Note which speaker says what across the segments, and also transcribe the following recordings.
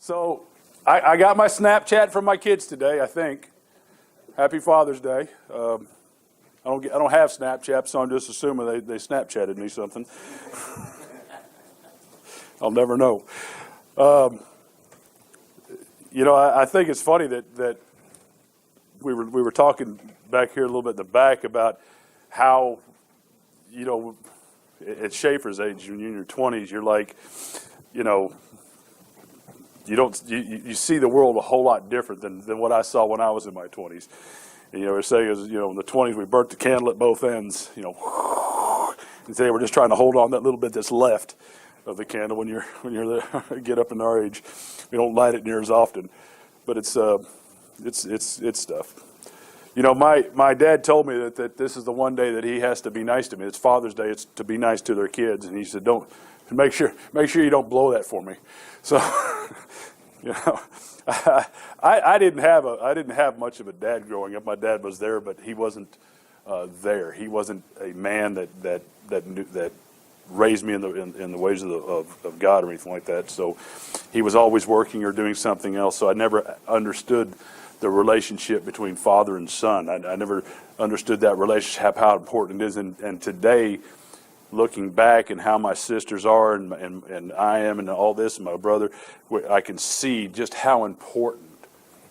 Speaker 1: So I got my Snapchat from my kids today, I think. Happy Father's Day. I don't have Snapchat, so I'm just assuming they Snapchatted me something. I'll never know. I think it's funny that we were talking back here a little bit in the back about how, at Schaefer's age, when you're in your 20s, you're like, you see the world a whole lot different than what I saw when I was in my 20s. And, they're saying is, in the 20s we burnt the candle at both ends, and today we're just trying to hold on that little bit that's left of the candle when you're there, get up in our age. We don't light it near as often, but it's stuff. My dad told me that this is the one day that he has to be nice to me. It's Father's Day. It's to be nice to their kids, and he said, "Don't make sure you don't blow that for me." So, I didn't have much of a dad growing up. My dad was there, but he wasn't there. He wasn't a man that raised me in the ways of God or anything like that. So he was always working or doing something else. So I never understood the relationship between father and son. I never understood that relationship, how important it is. And today, looking back and how my sisters are and I am and all this and my brother, I can see just how important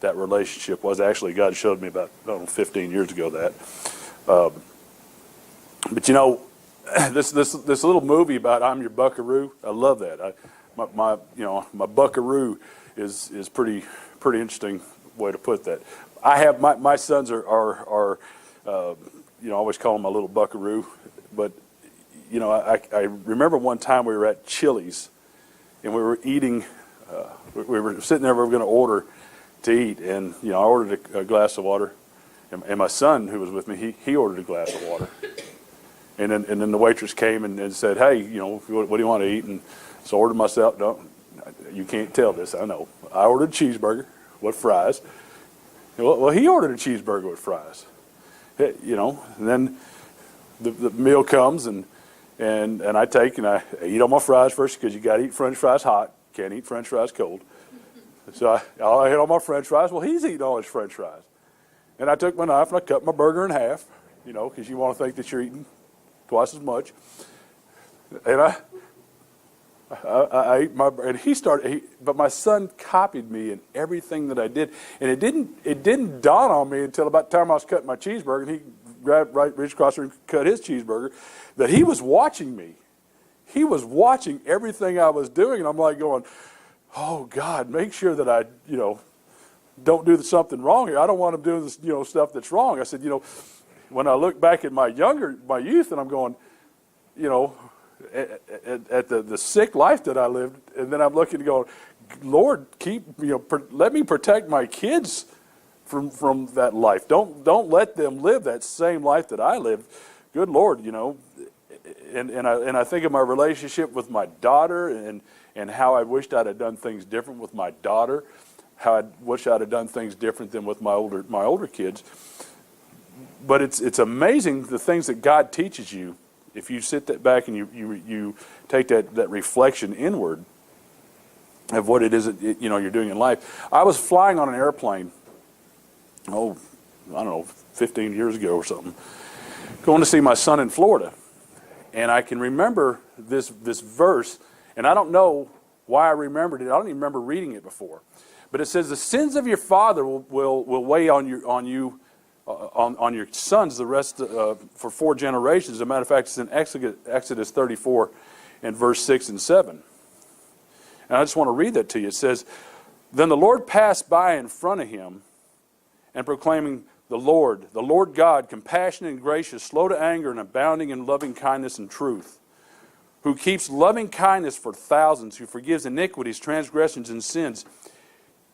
Speaker 1: that relationship was. Actually, God showed me about 15 years ago that. But this little movie about I'm Your Buckaroo, I love that. My Buckaroo is pretty interesting way to put that. I have my sons are I always call them my little Buckaroo, but I remember one time we were at Chili's and we were eating. We were sitting there. We were going to order to eat, and I ordered a glass of water, and my son who was with me, he ordered a glass of water. And then the waitress came and said, "Hey, what do you want to eat?" And so I ordered myself. No, you can't tell this. I know. I ordered a cheeseburger with fries. Well, he ordered a cheeseburger with fries. And then the meal comes and I take and I eat all my fries first because you got to eat French fries hot. Can't eat French fries cold. So I ate all my French fries. Well, he's eating all his French fries. And I took my knife and I cut my burger in half. Because you want to think that you're eating twice as much. And I ate and he started. But my son copied me in everything that I did, and it didn't dawn on me until about the time I was cutting my cheeseburger, and he reached across and cut his cheeseburger, that he was watching me. He was watching everything I was doing, and I'm like going, "Oh God, make sure that I don't do something wrong here. I don't want him doing this stuff that's wrong." I said, when I look back at my youth, and I'm going, at the sick life that I lived, and then I'm looking to go, Lord, let me protect my kids from that life. Don't let them live that same life that I lived. Good Lord, and I think of my relationship with my daughter and how I wished I'd have done things different with my daughter, how I wish I'd have done things different than with my older kids. But it's amazing the things that God teaches you if you sit that back and you take that reflection inward of what it is that you're doing in life. I was flying on an airplane, I don't know, 15 years ago or something, going to see my son in Florida, and I can remember this verse, and I don't know why I remembered it. I don't even remember reading it before, but it says, "The sins of your father will weigh on you." On your sons, the rest for 4 generations. As a matter of fact, it's in Exodus 34 and verse 6 and 7. And I just want to read that to you. It says, "Then the Lord passed by in front of him, and proclaiming, the Lord God, compassionate and gracious, slow to anger and abounding in loving kindness and truth, who keeps loving kindness for thousands, who forgives iniquities, transgressions, and sins.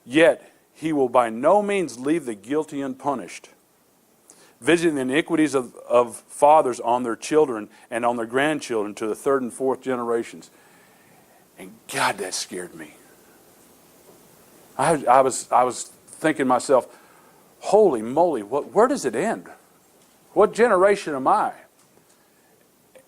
Speaker 1: Yet he will by no means leave the guilty unpunished, visiting the iniquities of fathers on their children and on their grandchildren to the 3rd and 4th generations." And God, that scared me. I was thinking to myself, holy moly, where does it end? What generation am I?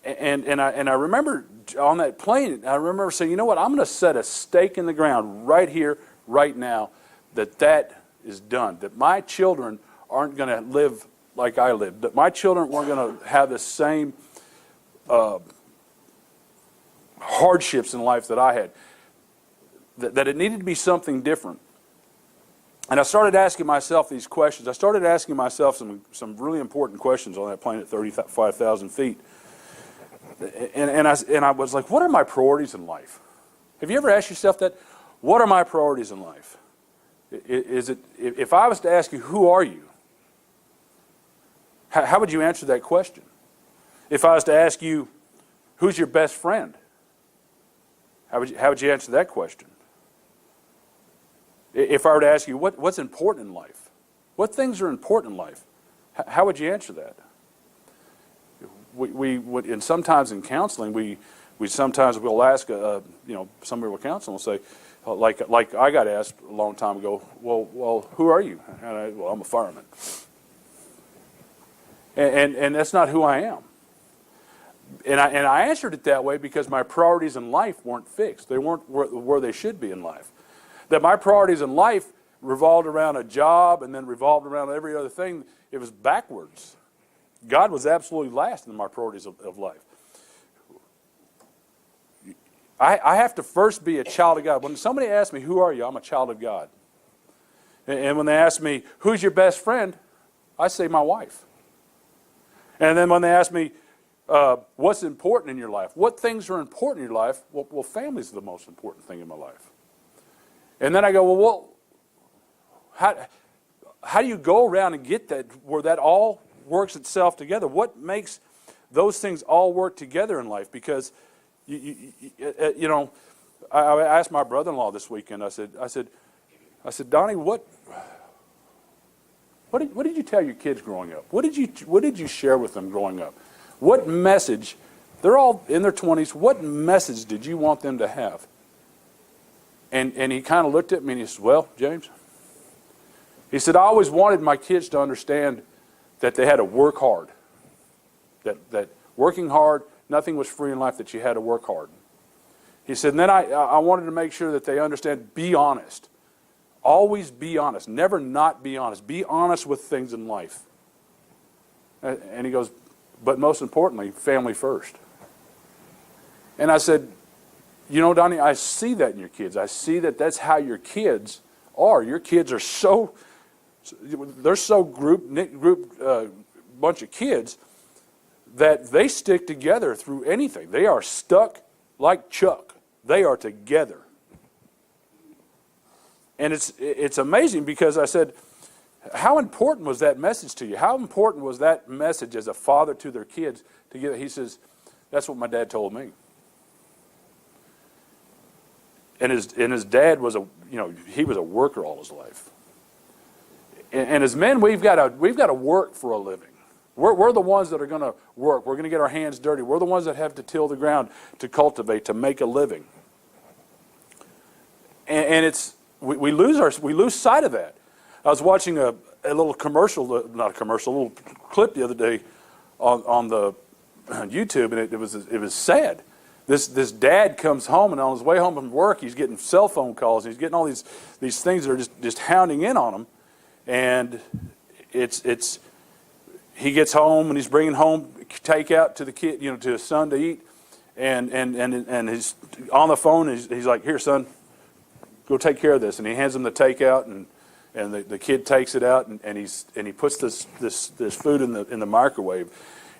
Speaker 1: And I remember on that plane, I remember saying, I'm going to set a stake in the ground right here, right now that is done, that my children aren't going to live like I lived, that my children weren't going to have the same hardships in life that I had, that it needed to be something different. And I started asking myself these questions. I started asking myself some really important questions on that plane at 35,000 feet. And I was like, what are my priorities in life? Have you ever asked yourself that? What are my priorities in life? If I was to ask you, who are you? How would you answer that question? If I was to ask you, who's your best friend? How would you answer that question? If I were to ask you, what's important in life? What things are important in life? How would you answer that? We would, and sometimes in counseling, we sometimes will ask, somebody will counsel and will say, like I got asked a long time ago, well, who are you? And I'm a fireman. And that's not who I am. And I answered it that way because my priorities in life weren't fixed. They weren't where they should be in life. That my priorities in life revolved around a job and then revolved around every other thing. It was backwards. God was absolutely last in my priorities of life. I have to first be a child of God. When somebody asks me, who are you? I'm a child of God. And when they ask me, who's your best friend? I say my wife. And then when they ask me, what's important in your life? What things are important in your life? Well, family's the most important thing in my life. And then I go, well, how do you go around and get that, where that all works itself together? What makes those things all work together in life? Because, I asked my brother-in-law this weekend, I said, Donnie, what did you tell your kids growing up? What did you share with them growing up? What message, they're all in their 20s, what message did you want them to have? And he kind of looked at me and he said, well, James, he said, I always wanted my kids to understand that they had to work hard. That working hard, nothing was free in life, that you had to work hard. He said, and then I wanted to make sure that they understand, be honest. Always be honest. Never not be honest. Be honest with things in life. And he goes, but most importantly, family first. And I said, Donnie, I see that in your kids. I see that that's how your kids are. Your kids are they're so bunch of kids that they stick together through anything. They are stuck like Chuck. They are together. And it's amazing because I said, how important was that message to you? How important was that message as a father to their kids to get? He says, that's what my dad told me. And his dad was he was a worker all his life. And as men, we've got to work for a living. We're the ones that are going to work. We're going to get our hands dirty. We're the ones that have to till the ground to cultivate, to make a living. And we lose sight of that. I was watching a little commercial, not a commercial, a little clip the other day on YouTube, and it was sad. This dad comes home, and on his way home from work, he's getting cell phone calls. And he's getting all these things that are just hounding in on him, and he gets home and he's bringing home takeout to the kid, to his son to eat, and he's on the phone. And he's like, "Here, son, go take care of this." And he hands him the takeout, and the kid takes it out, and he puts this food in the microwave.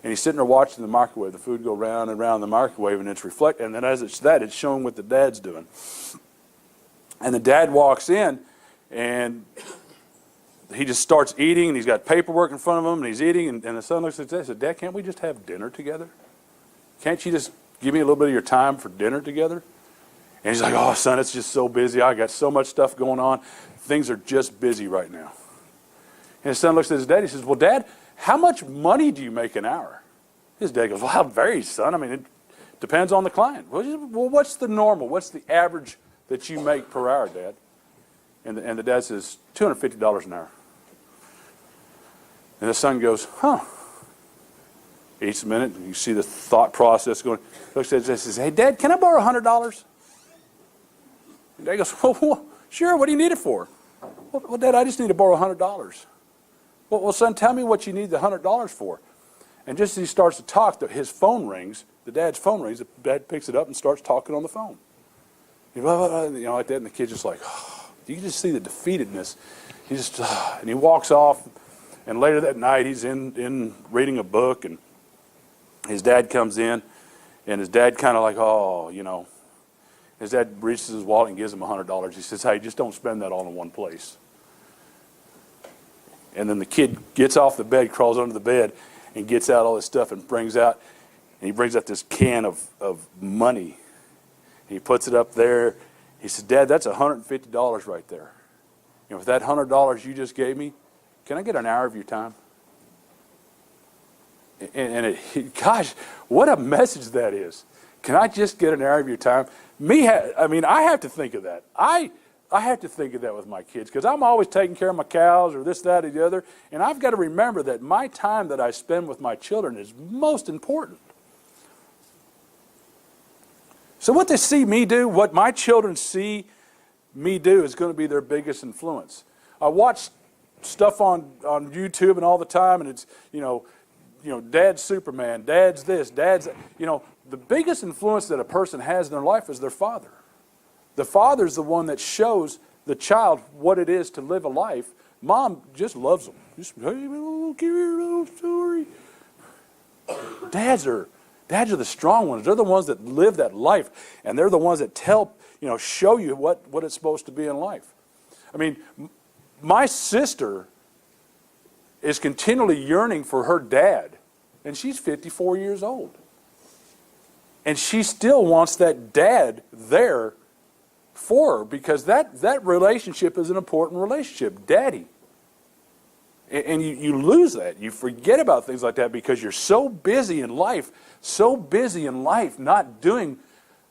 Speaker 1: And he's sitting there watching the microwave, the food go round and round in the microwave, and it's reflecting. And then as it's showing what the dad's doing. And the dad walks in, and he just starts eating, and he's got paperwork in front of him, and he's eating. And the son looks at dad and says, "Dad, can't we just have dinner together? Can't you just give me a little bit of your time for dinner together?" And he's like, "Oh, son, it's just so busy. I got so much stuff going on. Things are just busy right now." And his son looks at his dad. He says, "Well, Dad, how much money do you make an hour?" His dad goes, "Well, it varies, son. I mean, it depends on the client." "Well, what's the normal? What's the average that you make per hour, Dad?" And the dad says, $250 an hour. And the son goes, "Huh." Eats a minute, and you see the thought process going. Looks at his dad and says, "Hey, Dad, can I borrow $100? And Dad goes, "Well, Sure, what do you need it for? Well, Dad, I just need to borrow $100. Well, son, tell me what you need the $100 for. And just as he starts to talk, his phone rings, the dad's phone rings, the dad picks it up and starts talking on the phone. Like that, and the kid's just like, oh, you can just see the defeatedness. He just, and he walks off, and later that night he's in reading a book, and his dad comes in, and his dad kind of like, oh, his dad reaches his wallet and gives him $100. He says, hey, just don't spend that all in one place. And then the kid gets off the bed, crawls under the bed, and gets out all this stuff and brings out this can of money. He puts it up there. He said, Dad, that's $150 right there. And with that $100 you just gave me, can I get an hour of your time? Gosh, what a message that is. Can I just get an hour of your time? I have to think of that. I have to think of that with my kids because I'm always taking care of my cows or this, that, or the other. And I've got to remember that my time that I spend with my children is most important. So what they see me do, what my children see me do is going to be their biggest influence. I watch stuff on YouTube and all the time, and it's, Dad's Superman, Dad's this, Dad's, the biggest influence that a person has in their life is their father. The father's the one that shows the child what it is to live a life. Mom just loves them. Just, hey, give your little story. Dads are the strong ones. They're the ones that live that life, and they're the ones that show you what it's supposed to be in life. I mean, my sister is continually yearning for her dad, and she's 54 years old. And she still wants that dad there for her because that relationship is an important relationship, daddy. And you lose that. You forget about things like that because you're so busy in life not doing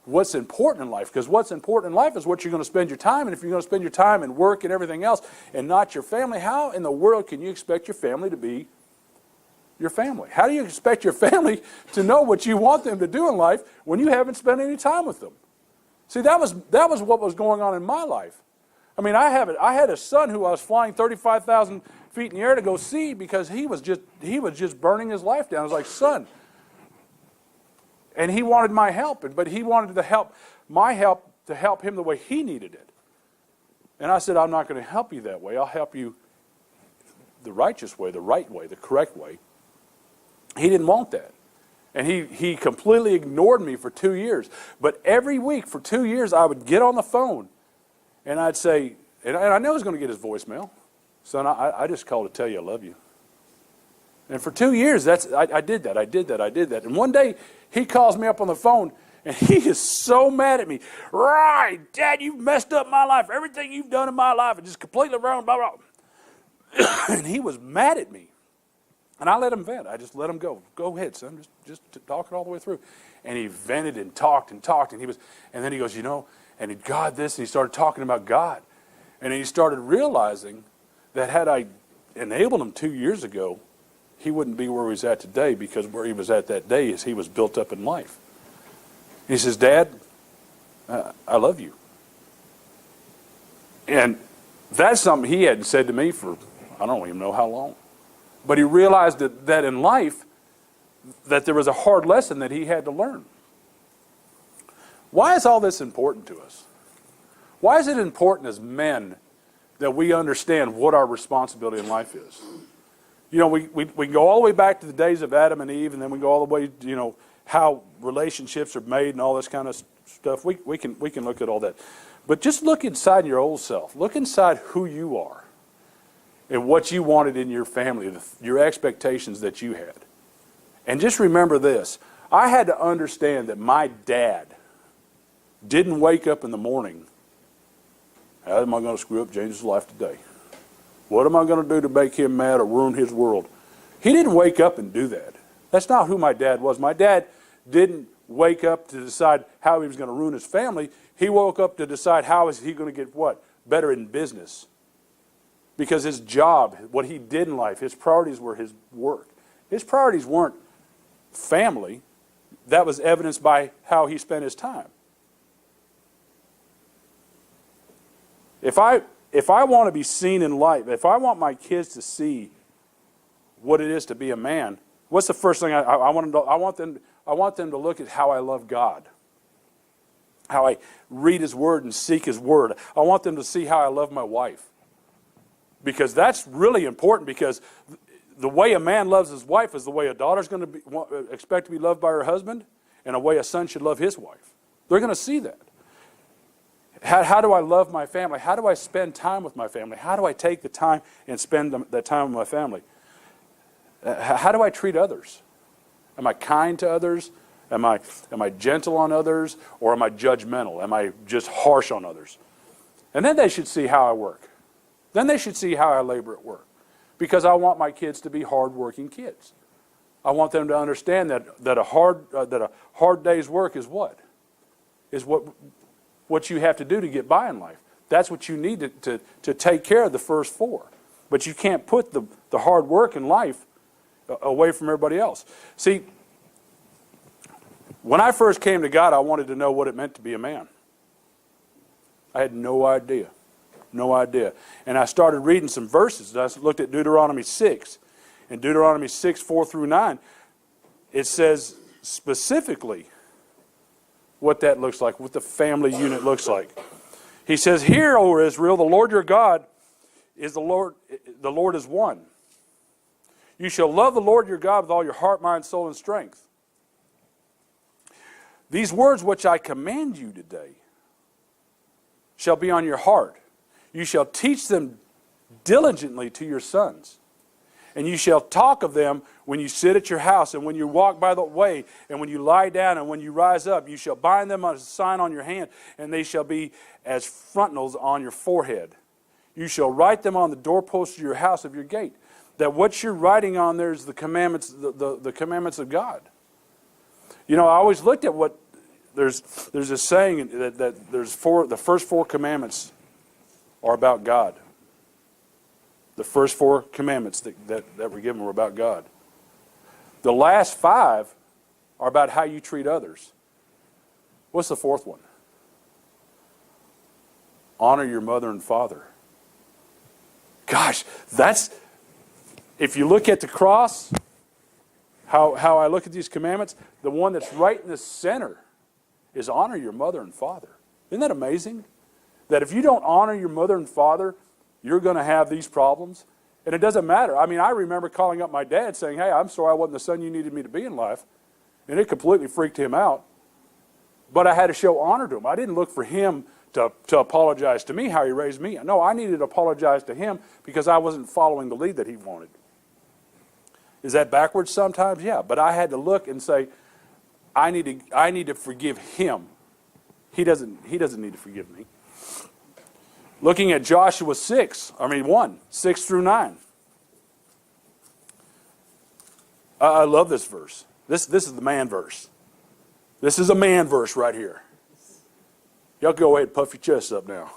Speaker 1: what's important in life. Because what's important in life is what you're going to spend your time. And if you're going to spend your time in work and everything else and not your family, how in the world can you expect your family to be your family? How do you expect your family to know what you want them to do in life when you haven't spent any time with them? See, that was what was going on in my life. I mean, I had a son who I was flying 35,000 feet in the air to go see because he was just burning his life down. I was like, son, and he wanted my help, but he wanted my help to help him the way he needed it. And I said, I'm not going to help you that way. I'll help you the righteous way, the right way, the correct way. He didn't want that. And he completely ignored me for 2 years. But every week for 2 years, I would get on the phone, and I'd say, and I know I was going to get his voicemail. Son, I just called to tell you I love you. And for 2 years, I did that. And one day, he calls me up on the phone, and he is so mad at me. Right, Dad, you've messed up my life. Everything you've done in my life is just completely wrong, blah, blah. And he was mad at me. And I let him vent. I just let him go. Go ahead, son. Just talk it all the way through. And he vented and talked. And then he goes, and he God this, and he started talking about God. And he started realizing that had I enabled him 2 years ago, he wouldn't be where he's at today because where he was at that day is he was built up in life. And he says, Dad, I love you. And that's something he hadn't said to me for I don't even know how long. But he realized that in life, that there was a hard lesson that he had to learn. Why is all this important to us? Why is it important as men that we understand what our responsibility in life is? We go all the way back to the days of Adam and Eve, and then we go all the way, how relationships are made and all this kind of stuff. We can look at all that. But just look inside your old self. Look inside who you are and what you wanted in your family, your expectations that you had. And just remember this. I had to understand that my dad didn't wake up in the morning, how am I going to screw up James's life today? What am I going to do to make him mad or ruin his world? He didn't wake up and do that. That's not who my dad was. My dad didn't wake up to decide how he was going to ruin his family. He woke up to decide how is he going to get what? Better in business. Because his job, what he did in life, his priorities were his work. His priorities weren't family. That was evidenced by how he spent his time. If I want to be seen in light, if I want my kids to see what it is to be a man, what's the first thing I want them to look at how I love God, how I read His Word and seek His Word. I want them to see how I love my wife, because that's really important. Because the way a man loves his wife is the way a daughter's going to expect to be loved by her husband, and a way a son should love his wife. They're going to see that. How do I love my family? How do I spend time with my family? How do I take the time and spend that time with my family? How do I treat others? Am I kind to others? Am I gentle on others? Or am I judgmental? Am I just harsh on others? And then they should see how I work. Then they should see how I labor at work. Because I want my kids to be hard-working kids. I want them to understand that a hard day's work is what? Is what you have to do to get by in life. That's what you need to take care of the first four. But you can't put the hard work in life away from everybody else. See, when I first came to God, I wanted to know what it meant to be a man. I had no idea. No idea. And I started reading some verses. I looked at Deuteronomy 6. In Deuteronomy 6, 4 through 9, it says specifically what that looks like, what the family unit looks like. He says, "Hear, O Israel, the Lord your God is the Lord is one. You shall love the Lord your God with all your heart, mind, soul, and strength. These words which I command you today shall be on your heart. You shall teach them diligently to your sons. And you shall talk of them when you sit at your house, and when you walk by the way, and when you lie down, and when you rise up. You shall bind them as a sign on your hand, and they shall be as frontals on your forehead. You shall write them on the doorposts of your house of your gate." That what you're writing on there is the commandments, the commandments of God. You know, I always looked at what there's a saying that there's the first four commandments are about God. The first four commandments that were given were about God. The last five are about how you treat others. What's the fourth one? Honor your mother and father. Gosh, if you look at the cross, how I look at these commandments, the one that's right in the center is honor your mother and father. Isn't that amazing? That if you don't honor your mother and father, you're going to have these problems. And it doesn't matter. I mean, I remember calling up my dad saying, "Hey, I'm sorry I wasn't the son you needed me to be in life." And it completely freaked him out. But I had to show honor to him. I didn't look for him to apologize to me how he raised me. No, I needed to apologize to him because I wasn't following the lead that he wanted. Is that backwards sometimes? Yeah. But I had to look and say, I need to forgive him. He doesn't need to forgive me. Looking at Joshua 1, 6 through 9. I love this verse. This is the man verse. This is a man verse right here. Y'all go ahead and puff your chest up now.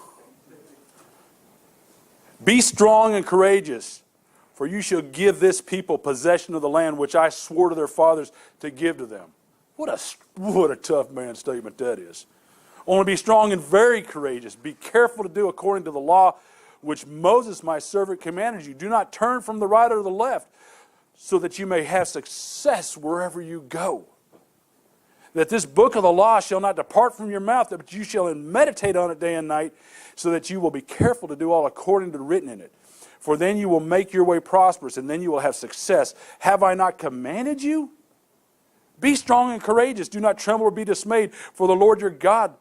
Speaker 1: "Be strong and courageous, for you shall give this people possession of the land which I swore to their fathers to give to them." What a tough man statement that is. "Only be strong and very courageous. Be careful to do according to the law which Moses my servant commanded you. Do not turn from the right or the left, so that you may have success wherever you go. That this book of the law shall not depart from your mouth, but you shall meditate on it day and night, so that you will be careful to do all according to the written in it. For then you will make your way prosperous, and then you will have success. Have I not commanded you? Be strong and courageous. Do not tremble or be dismayed, for the Lord your God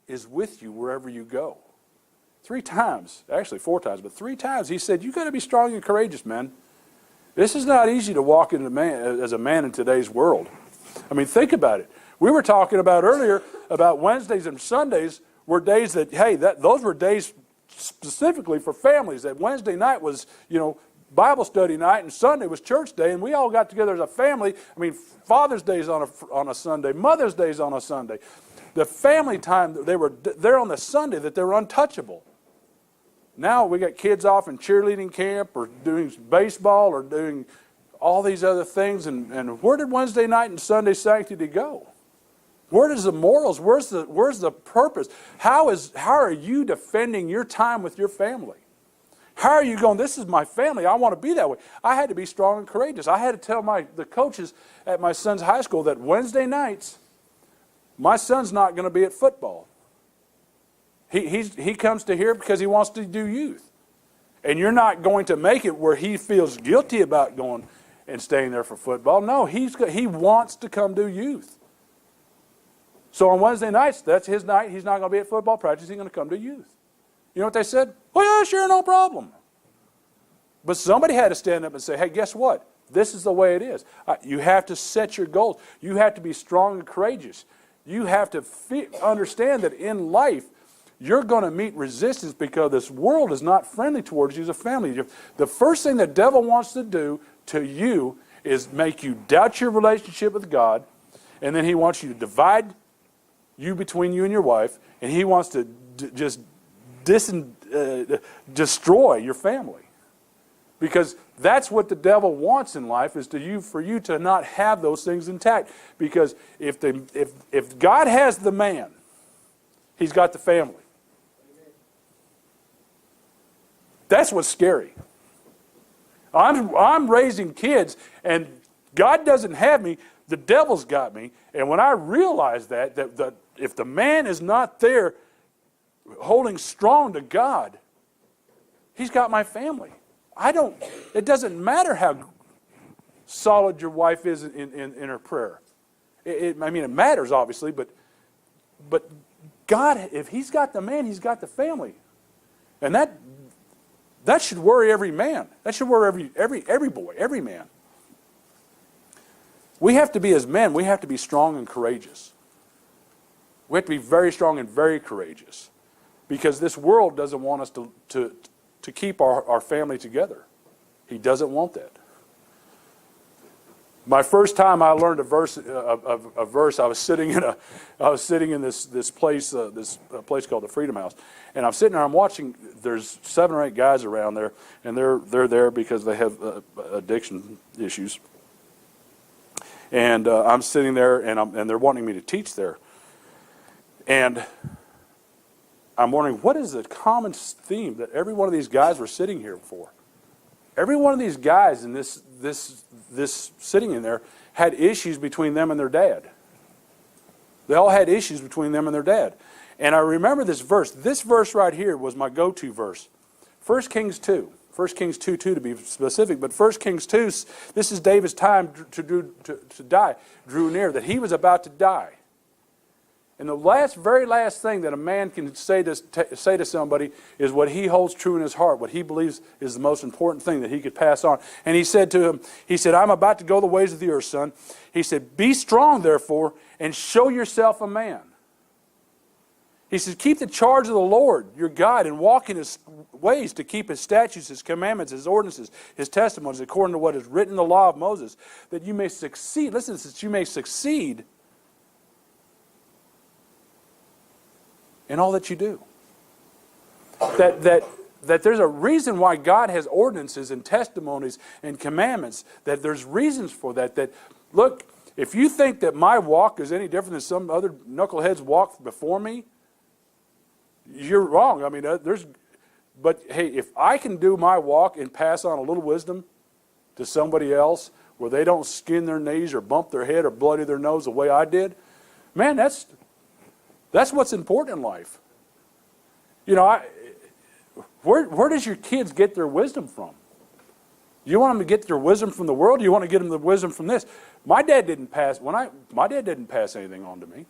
Speaker 1: is with you wherever you go." 3 times, actually 4 times, but 3 times he said, you got to be strong and courageous, man. This is not easy to walk as a man in today's world. I mean, think about it. We were talking about earlier about Wednesdays and Sundays were days that, hey, those were days specifically for families. That Wednesday night was, Bible study night, and Sunday was church day, and we all got together as a family. I mean, Father's Day is on a Sunday, Mother's Day is on a Sunday. The family time, they were there on the Sunday that they were untouchable. Now we got kids off in cheerleading camp or doing baseball or doing all these other things. And where did Wednesday night and Sunday sanctity go? Where does the morals, where's the purpose? How are you defending your time with your family? How are you going, this is my family, I want to be that way? I had to be strong and courageous. I had to tell the coaches at my son's high school that Wednesday nights, my son's not going to be at football. He comes to here because he wants to do youth. And you're not going to make it where he feels guilty about going and staying there for football. No, he wants to come do youth. So on Wednesday nights, that's his night. He's not going to be at football practice. He's going to come to youth. You know what they said? Oh, yeah, sure, no problem. But somebody had to stand up and say, hey, guess what? This is the way it is. You have to set your goals. You have to be strong and courageous. You have to understand that in life, you're going to meet resistance because this world is not friendly towards you as a family. The first thing the devil wants to do to you is make you doubt your relationship with God, and then he wants you to divide you between you and your wife, and he wants to just destroy your family. Because that's what the devil wants in life, is for you to not have those things intact. Because if God has the man, he's got the family. That's what's scary. I'm raising kids, and God doesn't have me. The devil's got me. And when I realize that if the man is not there holding strong to God, he's got my family. It doesn't matter how solid your wife is in her prayer. It matters, obviously, but God, if he's got the man, he's got the family. And that should worry every man. That should worry every boy, every man. We have to be, as men, we have to be strong and courageous. We have to be very strong and very courageous. Because this world doesn't want us to keep our family together. He doesn't want that. My first time I learned a verse, I was sitting in this place called the Freedom House, and I'm sitting there. I'm watching. There's 7 or 8 guys around there, and they're there because they have addiction issues. And I'm sitting there, and they're wanting me to teach there. And I'm wondering, what is the common theme that every one of these guys were sitting here for? Every one of these guys in this sitting in there had issues between them and their dad. They all had issues between them and their dad. And I remember this verse. This verse right here was my go-to verse. 1 Kings 2. 1 Kings 2:2 to be specific. But 1 Kings 2, this is David's time to die, drew near, that he was about to die. And the very last thing that a man can say to somebody is what he holds true in his heart, what he believes is the most important thing that he could pass on. And he said to him, I'm about to go the ways of the earth, son. He said, be strong, therefore, and show yourself a man. He says, keep the charge of the Lord, your God, and walk in his ways to keep his statutes, his commandments, his ordinances, his testimonies, according to what is written in the law of Moses, that you may succeed. Listen to this, that you may succeed in all that you do. That there's a reason why God has ordinances and testimonies and commandments, that there's reasons for that. That, look, if you think that my walk is any different than some other knuckleheads walk before me, you're wrong. But hey, if I can do my walk and pass on a little wisdom to somebody else where they don't skin their knees or bump their head or bloody their nose the way I did, man, that's what's important in life. Where does your kids get their wisdom from? You want them to get their wisdom from the world, or you want to get them the wisdom from this? My dad didn't pass anything on to me.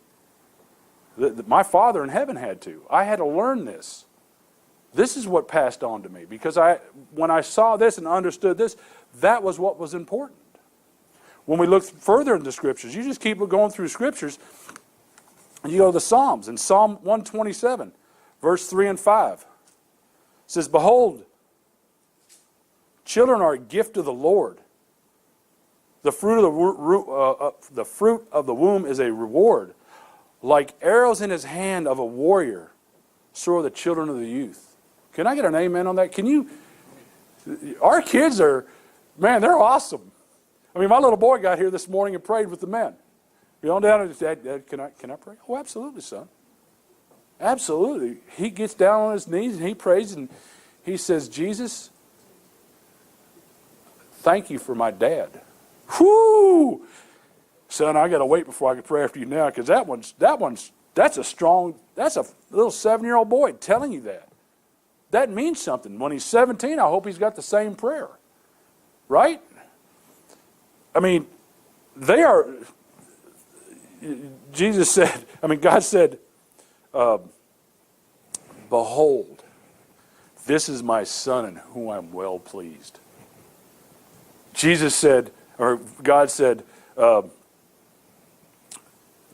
Speaker 1: My Father in heaven had to. I had to learn this. This is what passed on to me, because when I saw this and understood this, that was what was important. When we look further into Scriptures, you just keep going through Scriptures, and you go to the Psalms. In Psalm 127, verse 3 and 5, it says, behold, children are a gift of the Lord. The fruit of the womb is a reward. Like arrows in his hand of a warrior, so are the children of the youth. Can I get an amen on that? Our kids are, man, they're awesome. My little boy got here this morning and prayed with the men. We on down and Dad, can I pray? Oh, absolutely, son. Absolutely. He gets down on his knees and he prays and he says, Jesus, thank you for my dad. Whoo! Son, I got to wait before I can pray after you now, because that's a little 7-year-old boy telling you that. That means something. When he's 17, I hope he's got the same prayer. Right? I mean, God said, behold, this is my son in whom I'm well pleased. God said,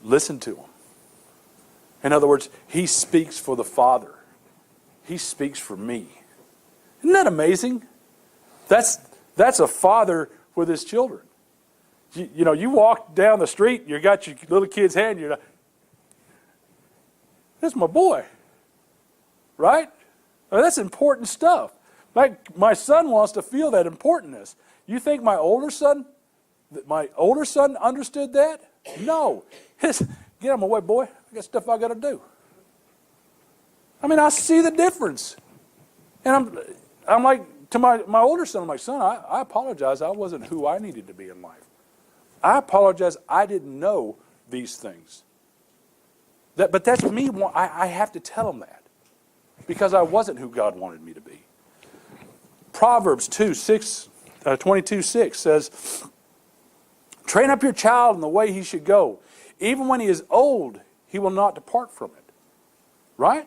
Speaker 1: listen to him. In other words, he speaks for the Father. He speaks for me. Isn't that amazing? That's a father with his children. You walk down the street, you got your little kid's hand, you're like, that's my boy. Right? I mean, that's important stuff. My son wants to feel that importantness. You think my older son understood that? No. Get out of my way, boy. I got stuff I got to do. I mean, I see the difference. And I'm like, to my older son, I'm like, son, I apologize. I wasn't who I needed to be in life. I apologize. I didn't know these things. But that's me. I have to tell him that. Because I wasn't who God wanted me to be. Proverbs 22:6 says, train up your child in the way he should go. Even when he is old, he will not depart from it. Right?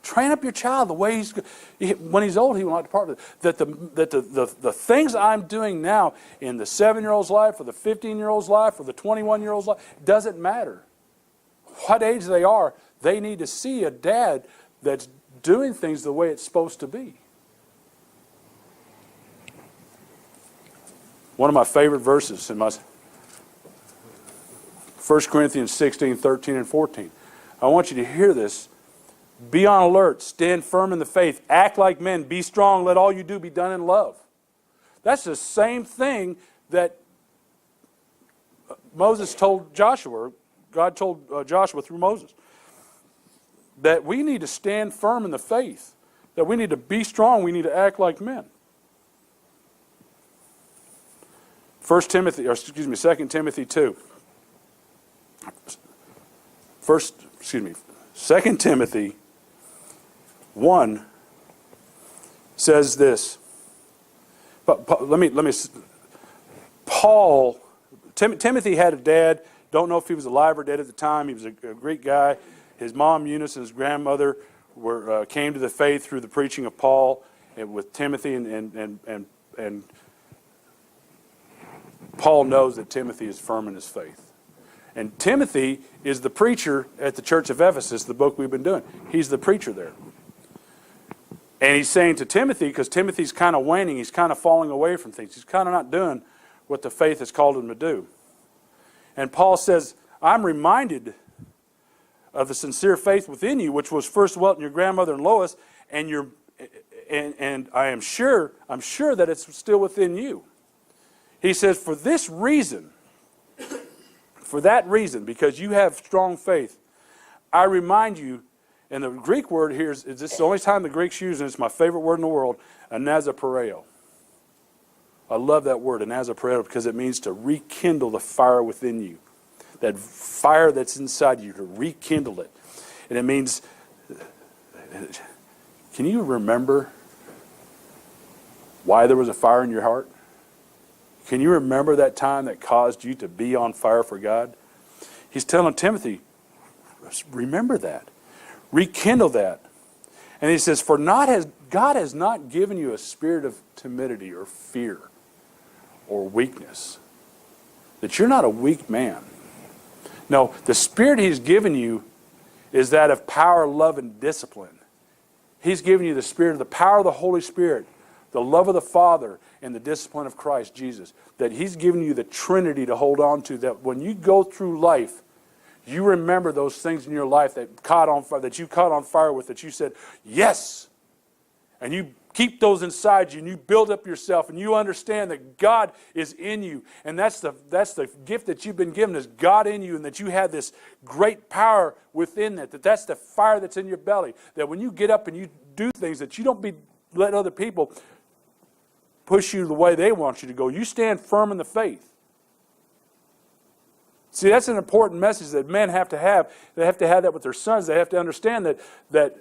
Speaker 1: Train up your child the way when he's old, he will not depart from it. The things I'm doing now in the 7-year-old's life, or the 15-year-old's life, or the 21-year-old's life, doesn't matter. What age they are, they need to see a dad that's doing things the way it's supposed to be. One of my favorite verses in my 1 Corinthians 16, 13, and 14. I want you to hear this. Be on alert, stand firm in the faith, act like men, be strong, let all you do be done in love. That's the same thing that Moses told Joshua, God told Joshua through Moses. That we need to stand firm in the faith, that we need to be strong, we need to act like men. 2 Timothy 2. 2 Timothy 1 says this. But Timothy had a dad. Don't know if he was alive or dead at the time. He was a Greek guy. His mom Eunice and his grandmother came to the faith through the preaching of Paul and with Timothy, and Paul knows that Timothy is firm in his faith. And Timothy is the preacher at the church of Ephesus, the book we've been doing. He's the preacher there. And he's saying to Timothy, because Timothy's kind of waning, he's kind of falling away from things. He's kind of not doing what the faith has called him to do. And Paul says, I'm reminded of the sincere faith within you, which was first dwelt in your grandmother and Lois, and I'm sure that it's still within you. He says, for that reason, because you have strong faith, I remind you, and the Greek word here is this is the only time the Greeks use it, and it's my favorite word in the world, anazapareo. I love that word, anazapareo, because it means to rekindle the fire within you. That fire that's inside you, to rekindle it. And it means, can you remember why there was a fire in your heart? Can you remember that time that caused you to be on fire for God? He's telling Timothy, remember that. Rekindle that. And he says, God has not given you a spirit of timidity or fear or weakness. That you're not a weak man. No, the spirit he's given you is that of power, love, and discipline. He's given you the spirit of the power of the Holy Spirit, the love of the Father, and the discipline of Christ Jesus. That he's given you the Trinity to hold on to, that when you go through life, you remember those things in your life that you caught on fire with, that you said, yes! And you keep those inside you, and you build up yourself, and you understand that God is in you, and that's the gift that you've been given, is God in you, and that you have this great power within that's the fire that's in your belly, that when you get up and you do things, that you don't let other people push you the way they want you to go. You stand firm in the faith. See, that's an important message that men have to have. They have to have that with their sons. They have to understand that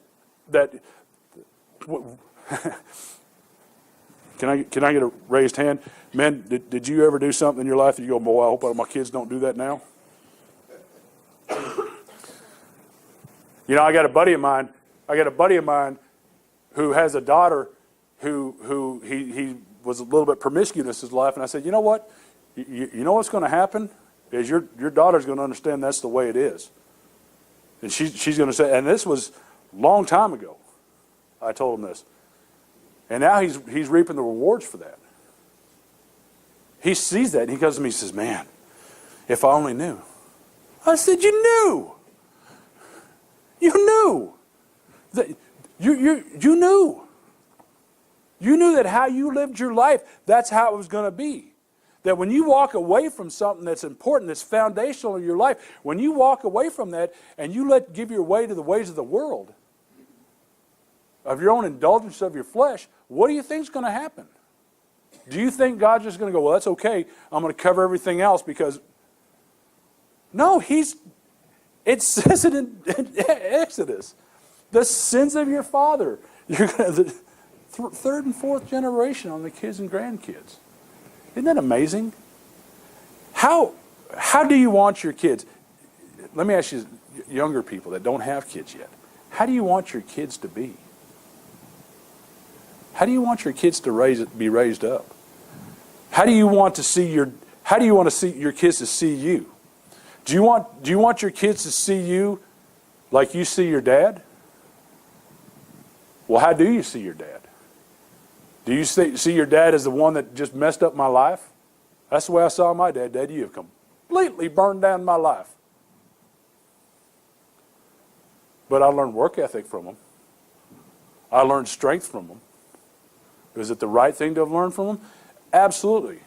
Speaker 1: Can I get a raised hand? Men, did you ever do something in your life that you go, boy, I hope my kids don't do that now? I got a buddy of mine who has a daughter who he was a little bit promiscuous in his life, and I said, you know what? You know what's going to happen is your daughter's going to understand that's the way it is. And she's going to say, and this was a long time ago, I told him this. And now he's reaping the rewards for that. He sees that, and he comes to me and says, man, if I only knew. I said, you knew. You knew. You knew. You knew that how you lived your life, that's how it was going to be. That when you walk away from something that's important, that's foundational in your life, when you walk away from that and you give your way to the ways of the world, of your own indulgence of your flesh, what do you think is going to happen? Do you think God's just going to go, well, that's okay, I'm going to cover everything else because... No, it says it in Exodus. The sins of your father. You're going to, the third and fourth generation on the kids and grandkids. Isn't that amazing? How do you want your kids? Let me ask you, younger people that don't have kids yet. How do you want your kids to be? How do you want your kids to be raised up? How do you want to see your kids to see you? Do you want your kids to see you like you see your dad? Well, how do you see your dad? Do you see your dad as the one that just messed up my life? That's the way I saw my dad. Dad, you have completely burned down my life. But I learned work ethic from him. I learned strength from him. Was it the right thing to have learned from him? Absolutely.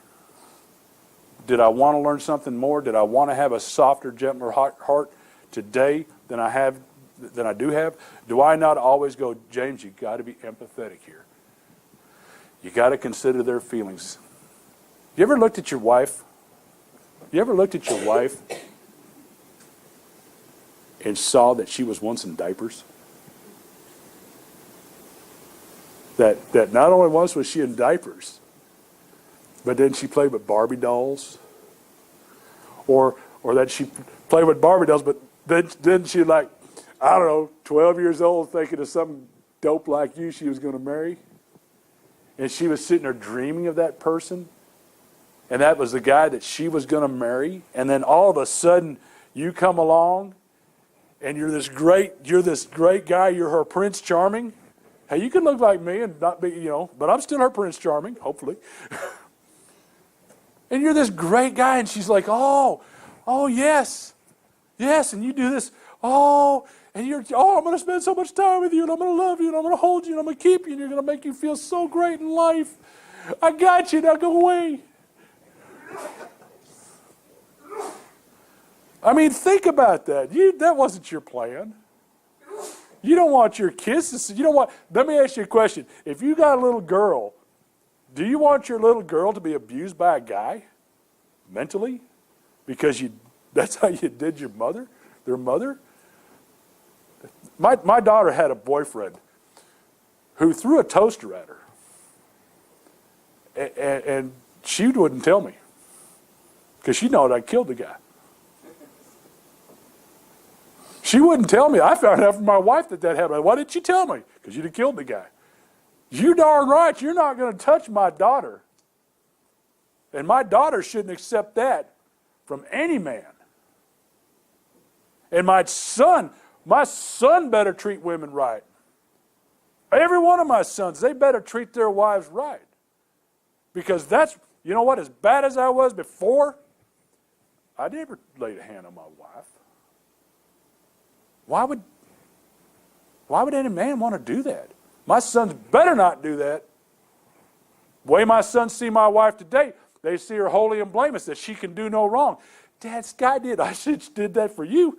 Speaker 1: Did I want to learn something more? Did I want to have a softer, gentler heart today than I do have? Do I not always go, James, you've got to be empathetic here. You got to consider their feelings. You ever looked at your wife? And saw that she was once in diapers? That not only once was she in diapers, but then she played with Barbie dolls. Or that she played with Barbie dolls, but then she, like, I don't know, 12 years old, thinking of some dope like you she was going to marry. And she was sitting there dreaming of that person. And that was the guy that she was going to marry. And then all of a sudden, you come along, and you're this great guy. You're her Prince Charming. Hey, you can look like me and not be, but I'm still her Prince Charming, hopefully. And you're this great guy, and she's like, oh, yes, and you do this, and I'm going to spend so much time with you, and I'm going to love you, and I'm going to hold you, and I'm going to keep you, and you're going to make you feel so great in life. I got you, now go away. I mean, think about that. That wasn't your plan. You don't want your kids to see. Let me ask you a question. If you got a little girl, do you want your little girl to be abused by a guy mentally? Because that's how you did their mother? My daughter had a boyfriend who threw a toaster at her. And she wouldn't tell me. Because she knew I killed the guy. She wouldn't tell me. I found out from my wife that happened. Why didn't she tell me? Because you'd have killed the guy. You darn right, you're not going to touch my daughter. And my daughter shouldn't accept that from any man. And my son better treat women right. Every one of my sons, they better treat their wives right. Because that's, as bad as I was before, I never laid a hand on my wife. Why would any man want to do that? My sons better not do that. The way my sons see my wife today, they see her holy and blameless, that she can do no wrong. Dad, Sky did. I did that for you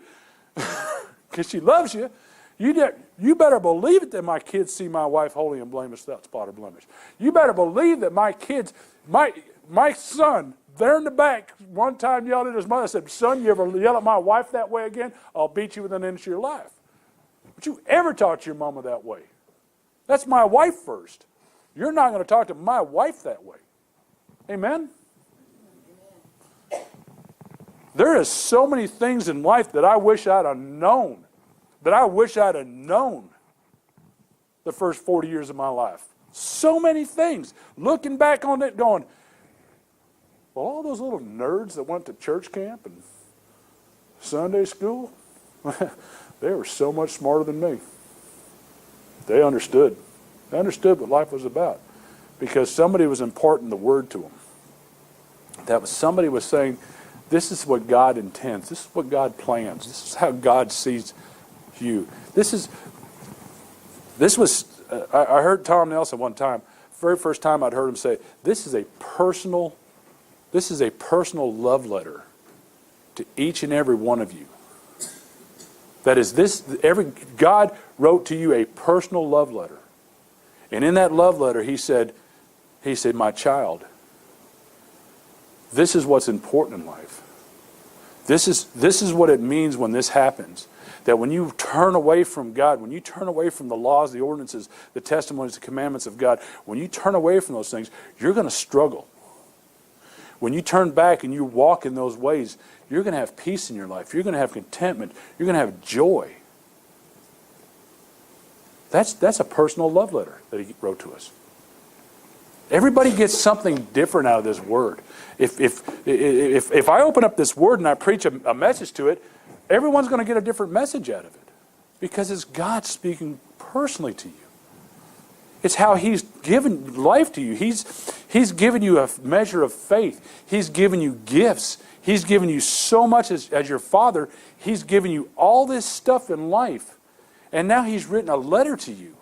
Speaker 1: because she loves you. You better believe it that my kids see my wife holy and blameless without spot or blemish. You better believe that my kids, my son, there in the back, one time yelled at his mother, said, son, you ever yell at my wife that way again, I'll beat you within an inch of your life. Don't you ever talk to your mama that way. That's my wife first. You're not going to talk to my wife that way. Amen? There is so many things in life that I wish I'd have known. That I wish I'd have known the first 40 years of my life. So many things. Looking back on it going, well, all those little nerds that went to church camp and Sunday school, they were so much smarter than me. They understood. They understood what life was about because somebody was imparting the word to them. Somebody was saying, this is what God intends. This is what God plans. This is how God sees you. I heard Tom Nelson one time, very first time I'd heard him say, this is a personal love letter to each and every one of you. That is, God wrote to you a personal love letter. And in that love letter, he said, my child, this is what's important in life. This is what it means when this happens. That when you turn away from God, when you turn away from the laws, the ordinances, the testimonies, the commandments of God, when you turn away from those things, you're going to struggle. When you turn back and you walk in those ways, you're going to have peace in your life. You're going to have contentment. You're going to have joy. That's a personal love letter that he wrote to us. Everybody gets something different out of this word. If I open up this word and I preach a message to it, everyone's going to get a different message out of it because it's God speaking personally to you. It's how he's given life to you. He's given you a measure of faith. He's given you gifts. He's given you so much as your father. He's given you all this stuff in life. And now he's written a letter to you.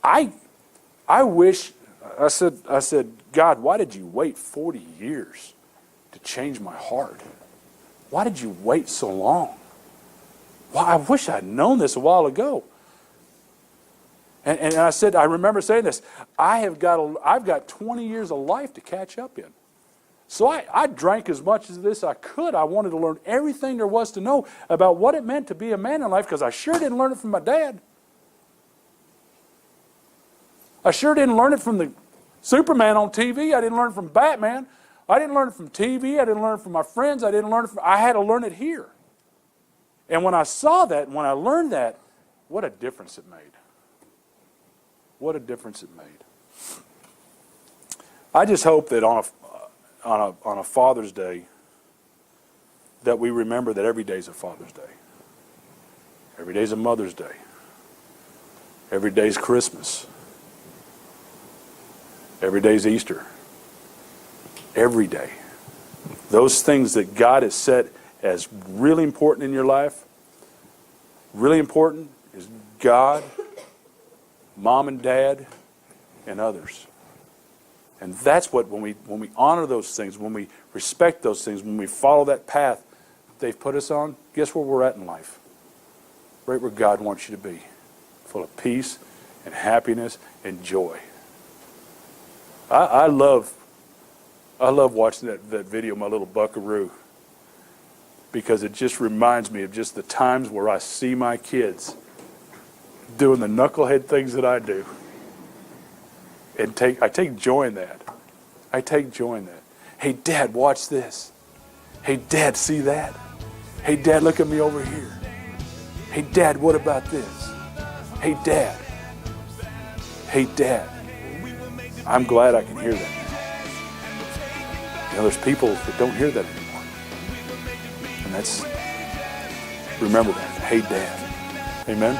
Speaker 1: I wish, I said, God, why did you wait 40 years to change my heart? Why did you wait so long? Well, I wish I'd known this a while ago. And I remember saying this, I've got 20 years of life to catch up in. So I drank as much of this I could. I wanted to learn everything there was to know about what it meant to be a man in life because I sure didn't learn it from my dad. I sure didn't learn it from the Superman on TV. I didn't learn it from Batman. I didn't learn it from TV. I didn't learn it from my friends. I had to learn it here. And when I saw that, when I learned that, what a difference it made. What a difference it made. I just hope that on a Father's Day that we remember that every day is a Father's Day. Every day is a Mother's Day. Every day is Christmas. Every day is Easter. Every day. Those things that God has set as really important in your life, really important, is God, Mom and Dad, and others. And that's what, when we honor those things, when we respect those things, when we follow that path they've put us on, guess where we're at in life? Right where God wants you to be. Full of peace and happiness and joy. I love watching that video, My Little Buckaroo, because it just reminds me of just the times where I see my kids doing the knucklehead things that I do. And I take joy in that. I take joy in that. Hey, Dad, watch this. Hey, Dad, see that? Hey, Dad, look at me over here. Hey, Dad, what about this? Hey, Dad. Hey, Dad. I'm glad I can hear that now. You know, there's people that don't hear that anymore. And remember that. Hey, Dad. Amen?